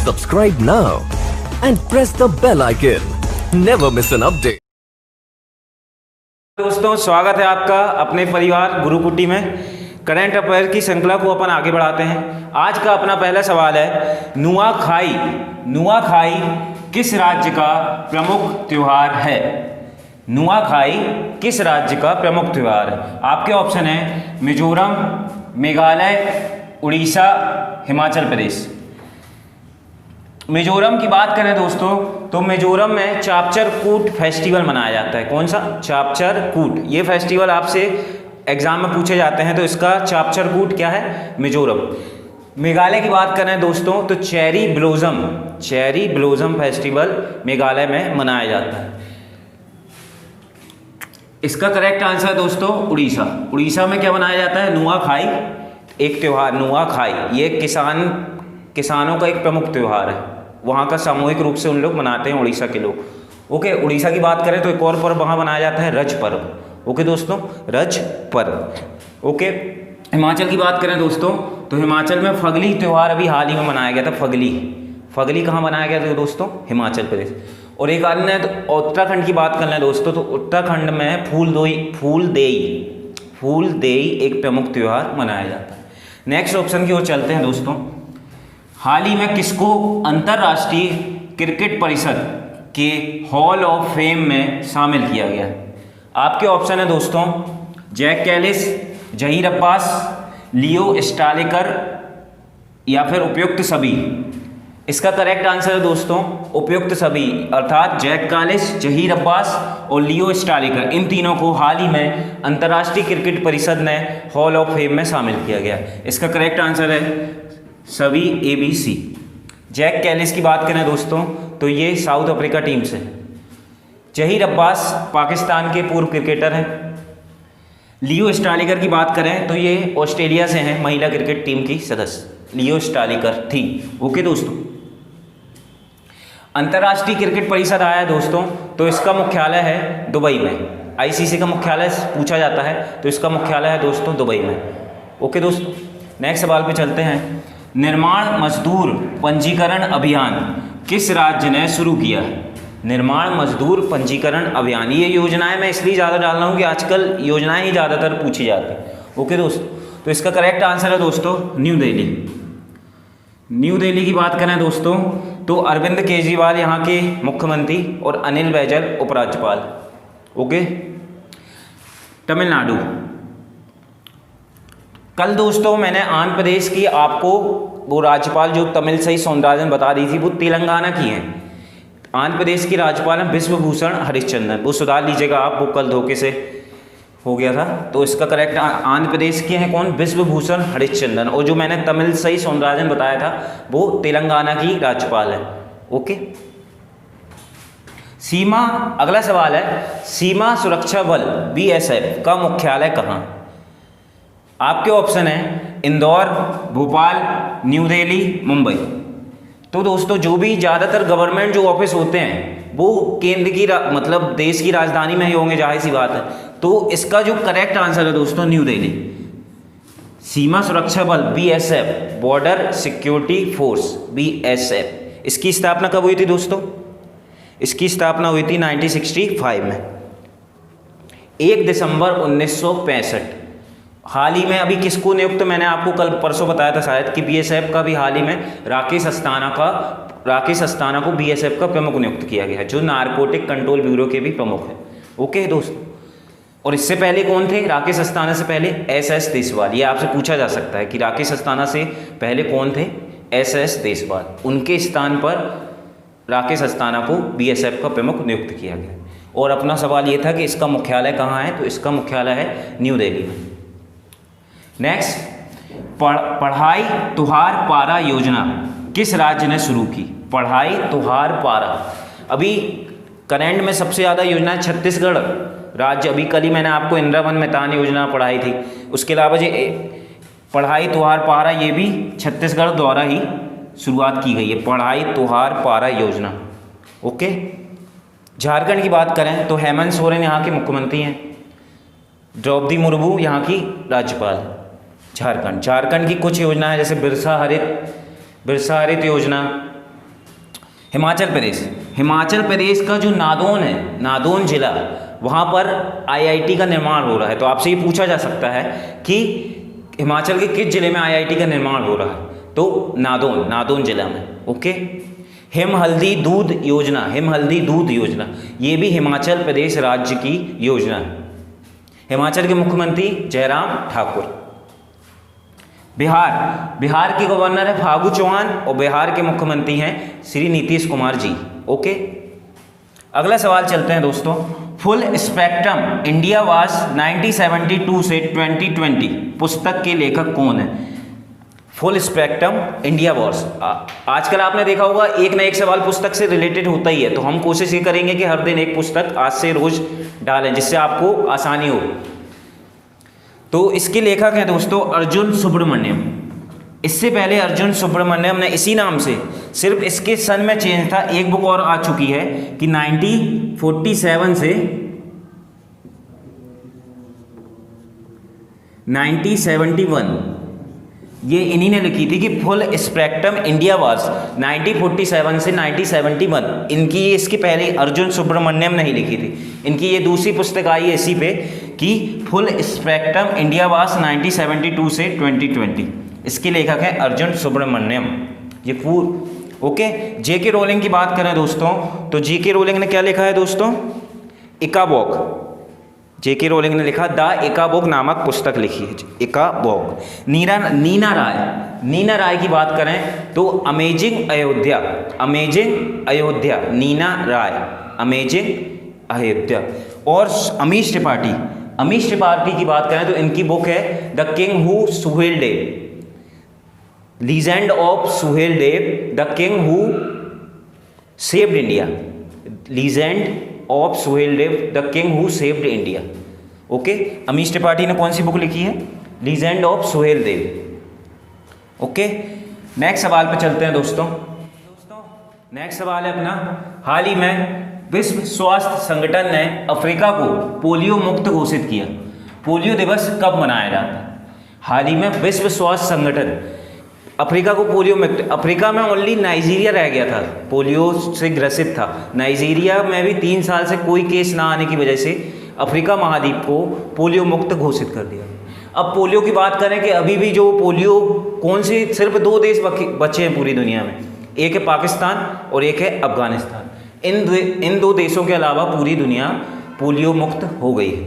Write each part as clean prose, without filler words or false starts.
Subscribe now and press the bell icon. Never miss an update. दोस्तों, स्वागत है आपका अपने परिवार गुरुकुटी में। करंट अफेयर की श्रृंखला को अपन आगे बढ़ाते हैं। आज का अपना पहला सवाल है, नुआखाई नुआखाई किस राज्य का प्रमुख त्योहार है? नुआखाई किस राज्य का प्रमुख त्योहार है? आपके ऑप्शन है मिजोरम, मेघालय, उड़ीसा, हिमाचल प्रदेश। मिजोरम की बात करें दोस्तों, तो मिजोरम में चापचर कूट फेस्टिवल मनाया जाता है। कौन सा? चापचर कूट। ये फेस्टिवल आपसे एग्जाम में पूछे जाते हैं, तो इसका चापचर कूट क्या है? मिजोरम। मेघालय की बात करें दोस्तों, तो चेरी ब्लोजम फेस्टिवल मेघालय में मनाया जाता है। इसका करेक्ट आंसर है दोस्तों उड़ीसा। उड़ीसा में क्या मनाया जाता है? नुआखाई, एक त्योहार नुआखाई। ये किसानों का एक प्रमुख त्योहार है। वहाँ का सामूहिक रूप से उन लोग मनाते हैं, उड़ीसा के लोग। ओके, उड़ीसा की बात करें तो एक और पर्व वहाँ मनाया जाता है, रज पर्व। ओके दोस्तों, रज पर्व। ओके, हिमाचल की बात करें दोस्तों, तो हिमाचल में फगली त्यौहार अभी हाल ही में मनाया गया था। फगली कहाँ मनाया गया था दोस्तों? हिमाचल प्रदेश। और एक अन्य उत्तराखंड की बात कर लें दोस्तों, तो उत्तराखंड में फूल देई एक प्रमुख त्यौहार मनाया जाता है। नेक्स्ट ऑप्शन की ओर चलते हैं दोस्तों। हाल ही में किसको अंतर्राष्ट्रीय क्रिकेट परिषद के हॉल ऑफ फेम में शामिल किया गया? आपके ऑप्शन है दोस्तों जैक कैलिस, जहीर अब्बास, लियो स्टालेकर या फिर उपयुक्त सभी। इसका करेक्ट आंसर है दोस्तों उपयुक्त सभी, अर्थात जैक कैलिस, जहीर अब्बास और लियो स्टालेकर, इन तीनों को हाल ही में अंतर्राष्ट्रीय क्रिकेट परिषद ने हॉल ऑफ फेम में शामिल किया गया। इसका करेक्ट आंसर है सभी ABC। जैक कैलिस की बात करें दोस्तों, तो ये साउथ अफ्रीका टीम से है। जहीर अब्बास पाकिस्तान के पूर्व क्रिकेटर हैं। लियो स्टालिकर की बात करें तो ये ऑस्ट्रेलिया से हैं, महिला क्रिकेट टीम की सदस्य लियो स्टालिकर थी। ओके दोस्तों, अंतर्राष्ट्रीय क्रिकेट परिषद आया है दोस्तों, तो इसका मुख्यालय है दुबई में। ICC का मुख्यालय पूछा जाता है, तो इसका मुख्यालय है दोस्तों दुबई में। ओके दोस्तों, नेक्स्ट सवाल पे चलते हैं। निर्माण मजदूर पंजीकरण अभियान किस राज्य ने शुरू किया है? निर्माण मजदूर पंजीकरण अभियान, ये योजनाएं मैं इसलिए ज़्यादा डाल रहा हूँ कि आजकल योजनाएं ही ज़्यादातर पूछी जाती हैं। ओके दोस्तों, तो इसका करेक्ट आंसर है दोस्तों न्यू दिल्ली। न्यू दिल्ली की बात करें दोस्तों, तो अरविंद केजरीवाल यहाँ के मुख्यमंत्री और अनिल बैजल उपराज्यपाल। ओके, तमिलनाडु। कल दोस्तों मैंने आंध्र प्रदेश की आपको वो राज्यपाल जो तमिलसाई सौंदरराजन बता दी थी, वो तेलंगाना की हैं। आंध्र प्रदेश की राज्यपाल हैं विश्वभूषण हरिश्चंद्रन। वो सुधार लीजिएगा आप, वो कल धोखे से हो गया था। तो इसका करेक्ट आंध्र प्रदेश के हैं कौन? विश्वभूषण हरिश्चंद्रन। और जो मैंने तमिलसाई सौंदरराजन बताया था वो तेलंगाना की राज्यपाल है। ओके, सीमा, अगला सवाल है, सीमा सुरक्षा बल BSF का मुख्यालय कहाँ? आपके ऑप्शन है इंदौर, भोपाल, न्यू दिल्ली, मुंबई। तो दोस्तों जो भी ज़्यादातर गवर्नमेंट जो ऑफिस होते हैं वो केंद्र की मतलब देश की राजधानी में ही होंगे, जाहिर सी बात है। तो इसका जो करेक्ट आंसर है दोस्तों न्यू दिल्ली। सीमा सुरक्षा बल BSF, border security force BSF, इसकी स्थापना कब हुई थी दोस्तों? इसकी स्थापना हुई थी 1965 में, 1 दिसंबर 1965। हाल ही में अभी किसको नियुक्त, मैंने आपको कल परसों बताया था शायद कि BSF का भी हाल ही में राकेश अस्थाना को BSF का प्रमुख नियुक्त किया गया है, जो नारकोटिक कंट्रोल ब्यूरो के भी प्रमुख है। ओके दोस्तों, और इससे पहले कौन थे? राकेश अस्थाना से पहले SS देशवाल। ये आपसे पूछा जा सकता है कि राकेश अस्थाना से पहले कौन थे? SS देशवाल। उनके स्थान पर राकेश अस्थाना को BSF का प्रमुख नियुक्त किया गया। और अपना सवाल ये था कि इसका मुख्यालय कहाँ है, तो इसका मुख्यालय है न्यू दिल्ली में। नेक्स्ट, पढ़ाई तुहार पारा योजना किस राज्य ने शुरू की? पढ़ाई तुहार पारा, अभी करंट में सबसे ज़्यादा योजना छत्तीसगढ़ राज्य। अभी कल ही मैंने आपको इंदिरावन मितान योजना पढ़ाई थी। उसके अलावा ये पढ़ाई तुहार पारा, ये भी छत्तीसगढ़ द्वारा ही शुरुआत की गई है, पढ़ाई तुहार पारा योजना। ओके, झारखंड की बात करें तो हेमंत सोरेन यहाँ के मुख्यमंत्री हैं, द्रौपदी मुर्मू यहाँ की राज्यपाल है। झारखंड की कुछ योजना है जैसे बिरसा हरित योजना, हिमाचल प्रदेश का जो नादौन है, नादौन जिला, वहाँ पर आईआईटी का निर्माण हो रहा है। तो आपसे ये पूछा जा सकता है कि हिमाचल के किस जिले में आईआईटी का निर्माण हो रहा है, तो नादौन जिला में। ओके। हिम हल्दी दूध योजना, ये भी हिमाचल प्रदेश राज्य की योजना है। हिमाचल के मुख्यमंत्री जयराम ठाकुर। बिहार के गवर्नर है फागू चौहान और बिहार के मुख्यमंत्री हैं श्री नीतीश कुमार जी। ओके। अगला सवाल चलते हैं दोस्तों। फुल स्पेक्ट्रम इंडिया वास 1972 से 2020 पुस्तक के लेखक कौन है? Full spectrum India Wars. आजकल आपने देखा होगा एक ना एक सवाल पुस्तक से रिलेटेड होता ही है, तो हम कोशिश ये करेंगे कि हर दिन एक पुस्तक आज से रोज डालें जिससे आपको आसानी हो। तो इसके लेखक हैं दोस्तों अर्जुन सुब्रमण्यम। इससे पहले अर्जुन सुब्रमण्यम ने इसी नाम से, सिर्फ इसके सन में चेंज था, एक बुक और आ चुकी है कि 1947 से 1971 ये इन्हीं ने लिखी थी कि फुल स्पेक्ट्रम इंडिया वास 1947 से 1971। इनकी ये इसके पहले अर्जुन सुब्रमण्यम ने ही लिखी थी। इनकी ये दूसरी पुस्तक आई है इसी पे कि फुल स्पेक्ट्रम इंडिया वास 1972 से 2020। इसके लेखक हैं अर्जुन सुब्रमण्यम। ये ओके। जेके रोलिंग की बात करें दोस्तों, तो जेके रोलिंग ने क्या लिखा है दोस्तों? इकाबॉक। जेके रोलिंग ने लिखा द इकाबॉक नामक पुस्तक लिखी है, इकाबॉक। नीना राय की बात करें तो अमेजिंग अयोध्या, नीना राय, अमेजिंग अयोध्या। और अमीश त्रिपाठी की बात करें तो इनकी बुक है the king who Suhel Dev, legend of Suhel Dev, the king who saved India, legend of Suhel Dev, the king who saved India. Okay. Amish Tripathi ने कौन सी बुक लिखी है? Legend of Suhel Dev. Okay. Next सवाल पे चलते हैं दोस्तों। नेक्स्ट सवाल है अपना, हाल ही में विश्व स्वास्थ्य संगठन ने अफ्रीका को पोलियो मुक्त घोषित किया। पोलियो दिवस कब मनाया जाता है? हाल ही में विश्व स्वास्थ्य संगठन अफ्रीका को पोलियो मुक्त, अफ्रीका में ओनली नाइजीरिया रह गया था पोलियो से ग्रसित था। नाइजीरिया में भी 3 साल से कोई केस ना आने की वजह से अफ्रीका महाद्वीप को पोलियो मुक्त घोषित कर दिया। अब पोलियो की बात करें कि अभी भी जो पोलियो कौन से, सिर्फ 2 देश बचे हैं पूरी दुनिया में, एक है पाकिस्तान और एक है अफगानिस्तान। इन 2 देशों के अलावा पूरी दुनिया पोलियो मुक्त हो गई है।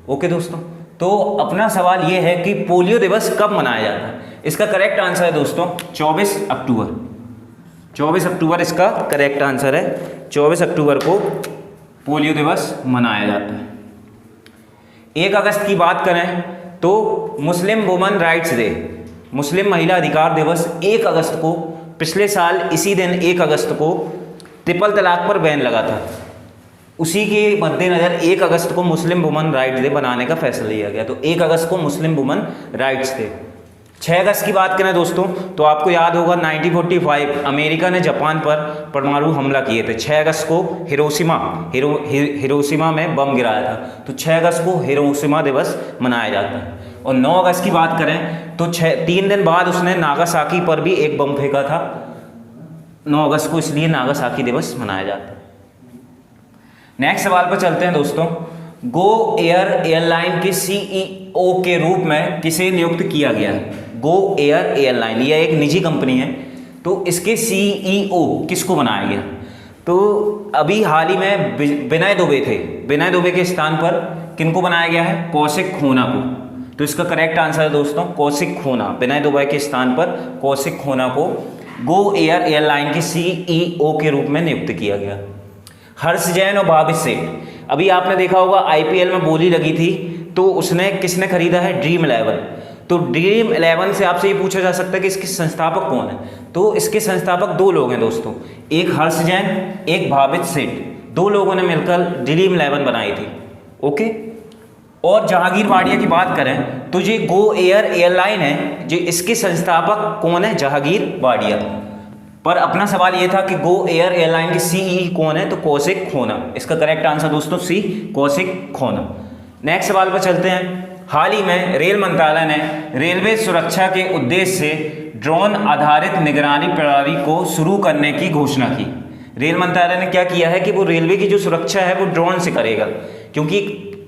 ओके दोस्तों, तो अपना सवाल ये है कि पोलियो दिवस कब मनाया जाता है? इसका करेक्ट आंसर है दोस्तों 24 अक्टूबर। 24 अक्टूबर इसका करेक्ट आंसर है। 24 अक्टूबर को पोलियो दिवस मनाया जाता है। 1 अगस्त की बात करें तो मुस्लिम वुमेन राइट्स डे, मुस्लिम महिला अधिकार दिवस 1 अगस्त को, पिछले साल इसी दिन 1 अगस्त को ट्रिपल तलाक पर बैन लगा था। उसी के मद्देनज़र 1 अगस्त को मुस्लिम वुमेन राइट्स डे बनाने का फैसला लिया गया। तो 1 अगस्त को मुस्लिम वुमेन राइट्स डे। 6 अगस्त की बात करें दोस्तों तो आपको याद होगा 1945 अमेरिका ने जापान पर परमाणु हमला किए थे। 6 अगस्त को हिरोशिमा में बम गिराया था। तो 6 अगस्त को हिरोशिमा दिवस मनाया जाता है। और 9 अगस्त की बात करें तो 3 दिन बाद उसने नागासाकी पर भी एक बम फेंका था। 9 अगस्त को इसलिए नागासाकी दिवस मनाया जाता है। नेक्स्ट सवाल पर चलते हैं दोस्तों। गो एयर एयरलाइन के सीईओ के रूप में किसे नियुक्त किया गया है? गो एयर एयरलाइन यह एक निजी कंपनी है, तो इसके सीईओ किसको बनाया गया? तो अभी हाल ही में विनय दुबे थे, विनय दुबे के स्थान पर किनको बनाया गया है? कौशिक खोना को। तो इसका करेक्ट आंसर है दोस्तों कौशिक खोना। विनय दुबे के स्थान पर कौशिक खोना को गो एयर एयरलाइन के सीईओ के रूप में नियुक्त किया गया। हर्ष जैन और भाविश सेठ, अभी आपने देखा होगा आईपीएल में बोली लगी थी, तो उसने किसने खरीदा है? ड्रीम 11। तो ड्रीम 11 से आपसे ये पूछा जा सकता है कि इसके संस्थापक कौन है? तो इसके संस्थापक 2 लोग हैं दोस्तों, एक हर्ष जैन, एक भाविश सेठ। 2 लोगों ने मिलकर ड्रीम 11 बनाई थी। ओके। और जहांगीर वाडिया की बात करें तो ये गो एयर एयरलाइन है, जो इसके संस्थापक कौन है? जहांगीर वाडिया। पर अपना सवाल ये था कि गो एयर एयरलाइन के सीईओ कौन है? तो कौशिक खोना। इसका करेक्ट आंसर दोस्तों सी, कौशिक खोना। नेक्स्ट सवाल पर चलते हैं। हाल ही में रेल मंत्रालय ने रेलवे सुरक्षा के उद्देश्य से ड्रोन आधारित निगरानी प्रणाली को शुरू करने की घोषणा की। रेल मंत्रालय ने क्या किया है कि वो रेलवे की जो सुरक्षा है वो ड्रोन से करेगा, क्योंकि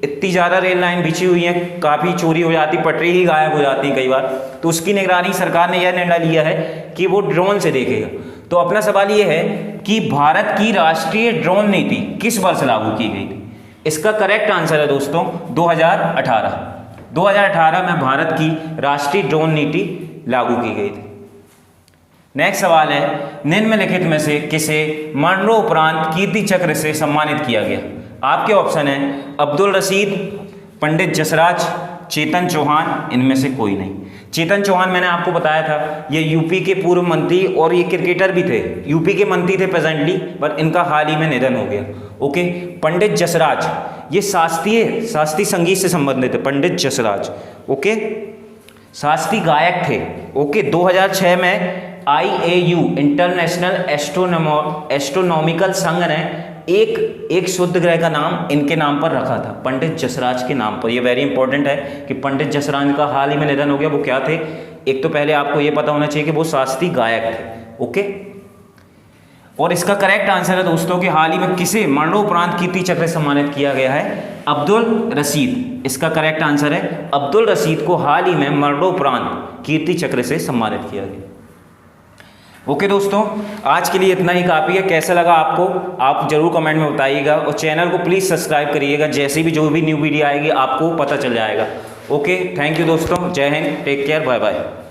इतनी ज़्यादा रेल लाइन बिछी हुई है, काफ़ी चोरी हो जाती, पटरी ही गायब हो जाती है कई बार, तो उसकी निगरानी सरकार ने यह निर्णय लिया है कि वो ड्रोन से देखेगा। तो अपना सवाल ये है कि भारत की राष्ट्रीय ड्रोन नीति किस वर्ष लागू की गई थी? इसका करेक्ट आंसर है दोस्तों 2018। 2018 में भारत की राष्ट्रीय ड्रोन नीति लागू की गई थी। नेक्स्ट सवाल है, निम्नलिखित में से किसे मरणोपरांत कीर्ति चक्र से सम्मानित किया गया? आपके ऑप्शन है अब्दुल रशीद, पंडित जसराज, चेतन चौहान, इनमें से कोई नहीं। चेतन चौहान मैंने आपको बताया था, ये यूपी के पूर्व मंत्री और ये क्रिकेटर भी थे, यूपी के मंत्री थे प्रेजेंटली, पर इनका हाल ही में निधन हो गया। ओके, पंडित जसराज ये शास्त्रीय संगीत से संबंधित है, पंडित जसराज। ओके, शास्त्रीय गायक थे। ओके, 2006 में IAU इंटरनेशनल एस्ट्रोनॉमिकल संघ ने एक शुद्ध ग्रह का नाम इनके नाम पर रखा था, पंडित जसराज के नाम पर। ये वेरी इंपॉर्टेंट है कि पंडित जसराज का हाल ही में निधन हो गया। वो क्या थे? एक तो पहले आपको ये पता होना चाहिए कि वो शास्त्रीय गायक थे। ओके, और इसका करेक्ट आंसर है दोस्तों कि हाल ही में किसे मरणोपरांत कीर्ति चक्र से सम्मानित किया गया है? अब्दुल रशीद। इसका करेक्ट आंसर है अब्दुल रशीद को हाल ही में मरणोपरांत कीर्ति चक्र से सम्मानित किया गया। ओके दोस्तों, आज के लिए इतना ही काफ़ी है। कैसा लगा आपको आप जरूर कमेंट में बताइएगा, और चैनल को प्लीज़ सब्सक्राइब करिएगा, जैसे भी जो भी न्यू वीडियो आएगी आपको पता चल जाएगा। ओके, थैंक यू दोस्तों, जय हिंद, टेक केयर, बाय बाय।